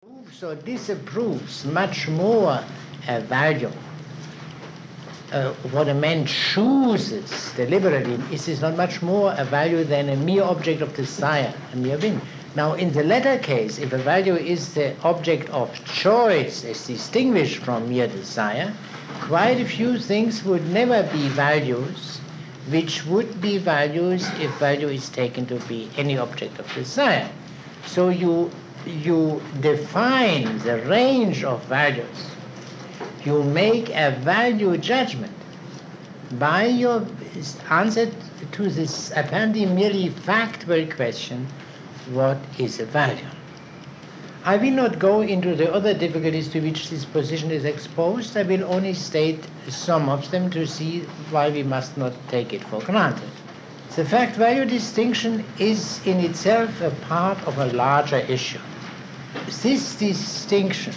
Approves or disapproves much more a value. What a man chooses deliberately is not much more a value than a mere object of desire, a mere whim. Now, in the latter case, if a value is the object of choice as distinguished from mere desire, quite a few things would never be values which would be values if value is taken to be any object of desire. So you define the range of values. You make a value judgment by your answer to this apparently merely factual question, what is a value? I will not go into the other difficulties to which this position is exposed. I will only state some of them to see why we must not take it for granted. The fact-value distinction is in itself a part of a larger issue. This distinction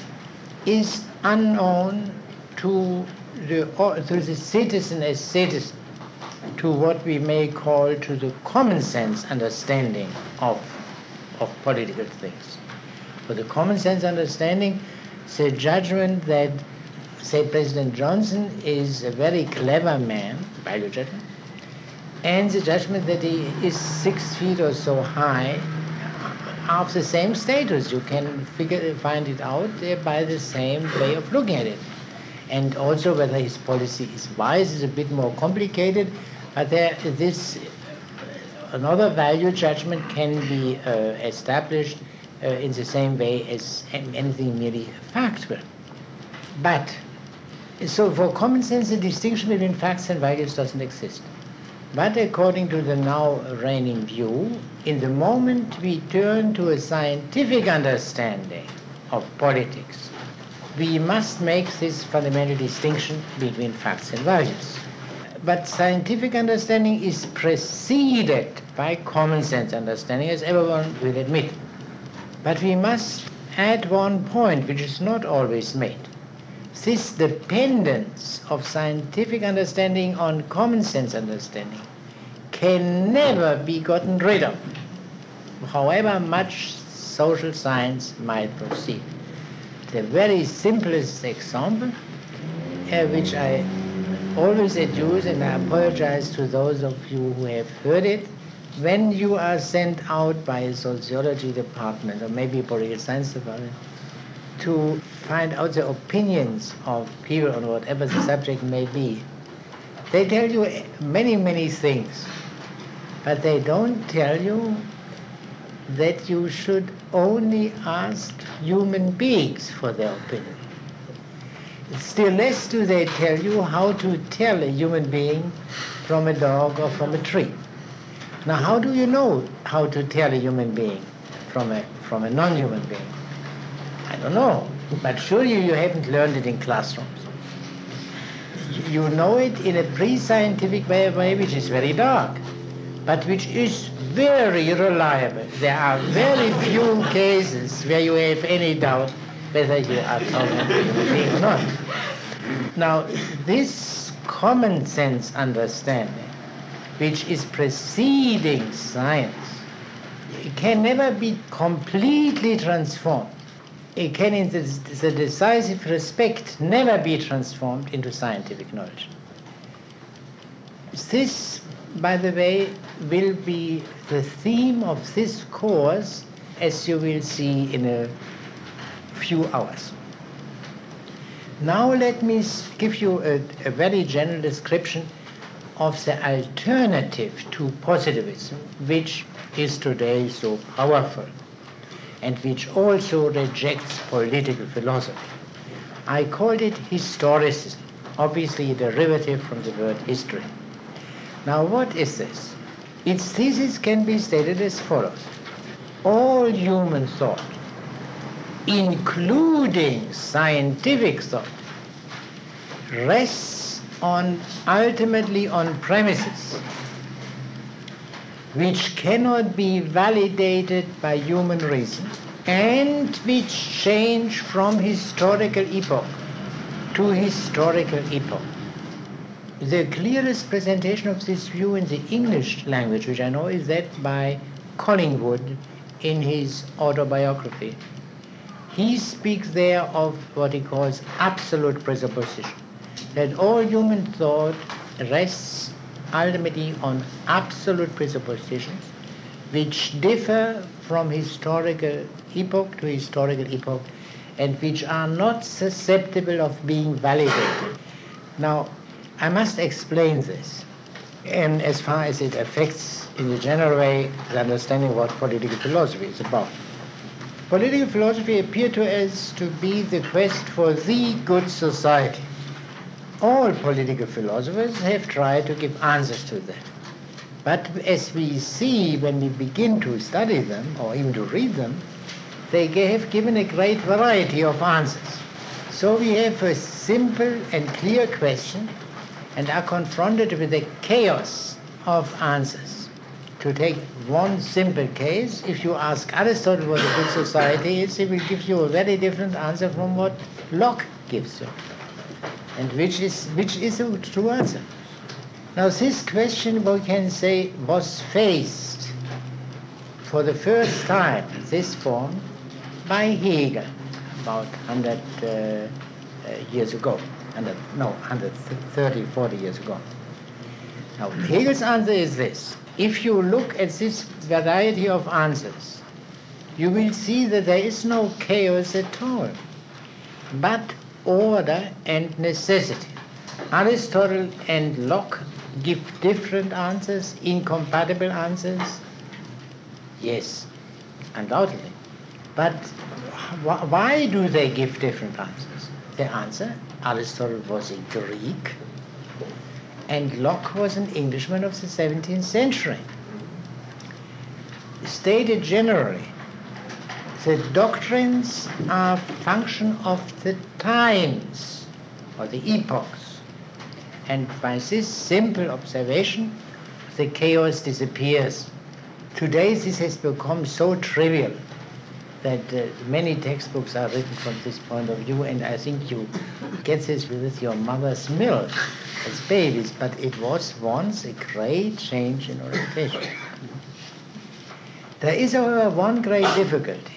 is unknown to the citizen as citizen, to what we may call to the common sense understanding of political things. For the common sense understanding, the judgment that, say, President Johnson is a very clever man, value judgment, and the judgment that he is 6 feet or so high are of the same status. You can find it out there by the same way of looking at it. And also whether his policy is wise is a bit more complicated, but another value judgment can be established in the same way as anything merely factual. But, so for common sense, the distinction between facts and values doesn't exist. But according to the now reigning view, in the moment we turn to a scientific understanding of politics, we must make this fundamental distinction between facts and values. But scientific understanding is preceded by common sense understanding, as everyone will admit. But we must add one point which is not always made. This dependence of scientific understanding on common sense understanding can never be gotten rid of, however much social science might proceed. The very simplest example, which I always adduce, and I apologize to those of you who have heard it, when you are sent out by a sociology department or maybe a political science department to find out the opinions of people on whatever the subject may be, they tell you many, many things, but they don't tell you that you should only ask human beings for their opinion. Still less do they tell you how to tell a human being from a dog or from a tree. Now, how do you know how to tell a human being from a non-human being? I don't know, but surely you haven't learned it in classrooms. You know it in a pre-scientific way which is very dark, but which is very reliable. There are very few cases where you have any doubt whether you are talking to a human being or not. Now, this common sense understanding, which is preceding science, it can never be completely transformed. It can, in the decisive respect, never be transformed into scientific knowledge. This, by the way, will be the theme of this course, as you will see in a few hours. Now let me give you a very general description of the alternative to positivism, which is today so powerful and which also rejects political philosophy. I called it historicism, obviously a derivative from the word history. Now, what is this? Its thesis can be stated as follows. All human thought, including scientific thought, rests ultimately on premises which cannot be validated by human reason and which change from historical epoch to historical epoch. The clearest presentation of this view in the English language, which I know, is that by Collingwood in his autobiography. He speaks there of what he calls absolute presupposition, that all human thought rests ultimately on absolute presuppositions which differ from historical epoch to historical epoch and which are not susceptible of being validated. Now, I must explain this, and as far as it affects, in a general way, the understanding of what political philosophy is about. Political philosophy appeared to us to be the quest for the good society. All political philosophers have tried to give answers to that. But as we see when we begin to study them, or even to read them, they have given a great variety of answers. So we have a simple and clear question and are confronted with a chaos of answers. To take one simple case, if you ask Aristotle what a good society is, he will give you a very different answer from what Locke gives you, and which is a true answer. Now this question, we can say, was faced for the first time, this form, by Hegel about 100 years ago, 130, 40 years ago. Now Hegel's answer is this. If you look at this variety of answers, you will see that there is no chaos at all, but order and necessity. Aristotle and Locke give different answers, incompatible answers. Yes, undoubtedly. But why do they give different answers? The answer, Aristotle was a Greek, and Locke was an Englishman of the 17th century. Stated generally, the doctrines are a function of the times, or the epochs. And by this simple observation, the chaos disappears. Today this has become so trivial that many textbooks are written from this point of view, and I think you get this with your mother's milk as babies, but it was once a great change in orientation. There is, however, one great difficulty.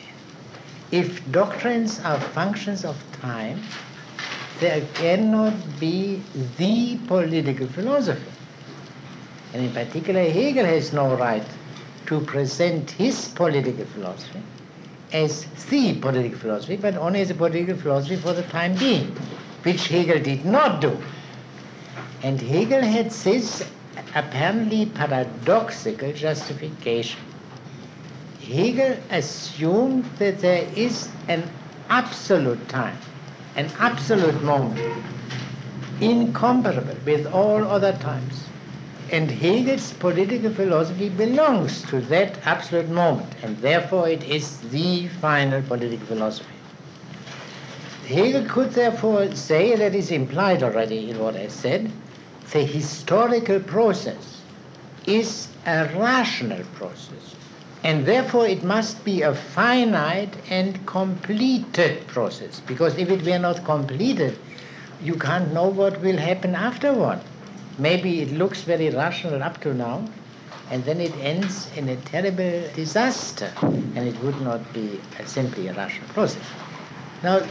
If doctrines are functions of time, there cannot be the political philosophy. And in particular, Hegel has no right to present his political philosophy as the political philosophy, but only as a political philosophy for the time being, which Hegel did not do. And Hegel had this apparently paradoxical justification. Hegel assumed that there is an absolute time, an absolute moment, incomparable with all other times. And Hegel's political philosophy belongs to that absolute moment, and therefore it is the final political philosophy. Hegel could therefore say, that is implied already in what I said, the historical process is a rational process, and therefore it must be a finite and completed process, because if it were not completed, you can't know what will happen afterward. Maybe it looks very rational up to now, and then it ends in a terrible disaster, and it would not be simply a rational process. Now,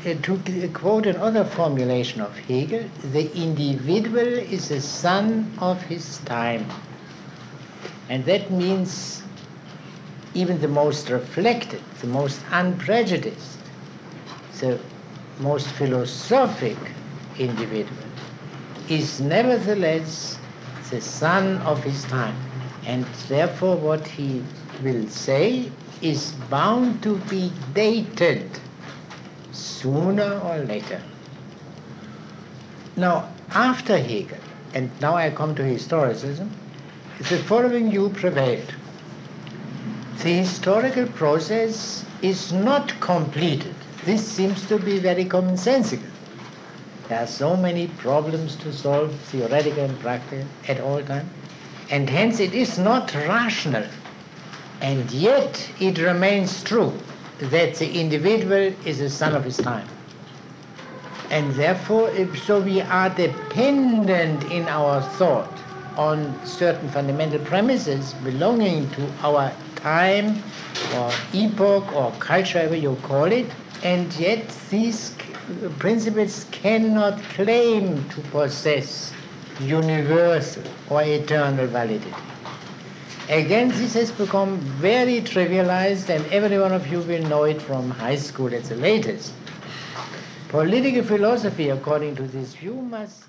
to quote another formulation of Hegel, the individual is a son of his time. And that means even the most reflected, the most unprejudiced, the most philosophic individual is nevertheless the son of his time, and therefore what he will say is bound to be dated sooner or later. Now, after Hegel, and now I come to historicism, the following view prevailed. The historical process is not completed. This seems to be very commonsensical. There are so many problems to solve, theoretical and practical, at all times, and hence it is not rational. And yet it remains true that the individual is a son of his time. And therefore, so we are dependent in our thought on certain fundamental premises belonging to our time or epoch or culture, however you call it, and yet these principles cannot claim to possess universal or eternal validity. Again, this has become very trivialized, and every one of you will know it from high school at the latest. Political philosophy, according to this view, must